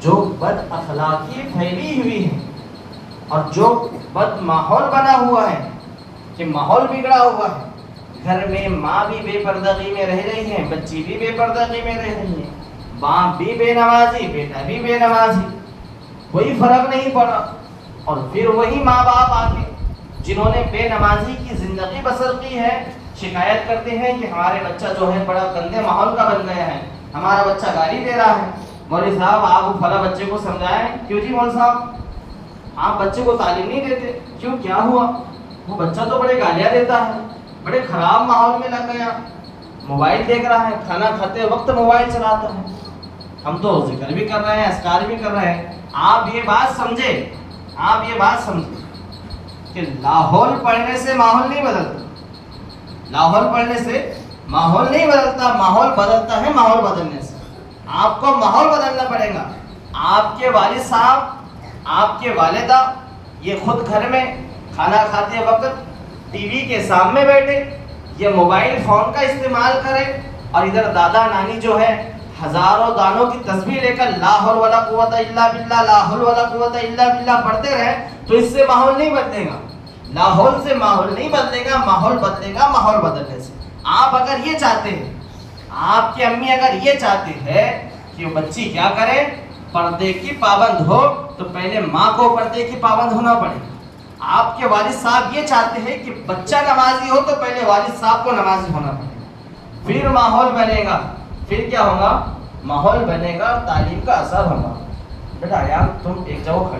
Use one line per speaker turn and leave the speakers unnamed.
جو بد اخلاقی پھیلی ہوئی ہے اور جو بد ماحول بنا ہوا ہے کہ ماحول بگڑا ہوا ہے، گھر میں ماں بھی بے پردگی میں رہ رہی ہے، بچی بھی بے پردگی میں رہ رہی ہے، باپ بھی بے نمازی، بیٹا بھی بے نمازی، کوئی فرق نہیں پڑا. اور پھر وہی ماں باپ آ کے جنہوں نے بے نمازی کی زندگی بسر کی ہے شکایت کرتے ہیں کہ ہمارے بچہ جو ہے بڑا گندے ماحول کا بن گیا ہے، ہمارا بچہ گالی دے رہا ہے. مولوی صاحب آپ فلاں بچے کو سمجھائیں. کیوں جی مولوی صاحب آپ بچے کو تعلیم نہیں دیتے؟ کیوں، کیا ہوا؟ وہ بچہ تو بڑے گالیاں دیتا ہے، بڑے خراب ماحول میں لگ گیا، موبائل دیکھ رہا ہے، کھانا کھاتے وقت موبائل چلاتا ہے. ہم تو ذکر بھی کر رہے ہیں، اذکار بھی کر رہے ہیں. آپ یہ بات سمجھے، آپ یہ بات سمجھے کہ لاہور پڑھنے سے ماحول نہیں بدلتا، لاہور پڑھنے سے ماحول نہیں بدلتا، ماحول بدلتا ہے ماحول بدلنے سے. آپ کو ماحول بدلنا پڑے گا. آپ کے والد صاحب، آپ کے والدہ یہ خود گھر میں کھانا کھاتے وقت ٹی وی کے سامنے بیٹھے، یہ موبائل فون کا استعمال کرے، اور ادھر دادا نانی جو ہے ہزاروں دانوں کی تسبیح لے کر لا حول ولا قوت الا باللہ، لا حول ولا قوت الا باللہ پڑھتے رہے، تو اس سے ماحول نہیں بدلے گا. لاہور سے ماحول نہیں بدلے گا، ماحول بدلے گا ماحول بدلنے سے. آپ اگر یہ چاہتے ہیں، آپ کی امی اگر یہ چاہتی ہے کہ بچی کیا کرے، پردے کی پابند ہو، تو پہلے ماں کو پردے کی پابند ہونا پڑے. آپ کے والد صاحب یہ چاہتے ہیں کہ بچہ نمازی ہو، تو پہلے والد صاحب کو نمازی ہونا پڑے. پھر ماحول بنے گا، پھر کیا ہوگا؟ ماحول بنے گا، تعلیم کا اثر ہوگا. بیٹا یار تم ایک جگہ کھڑے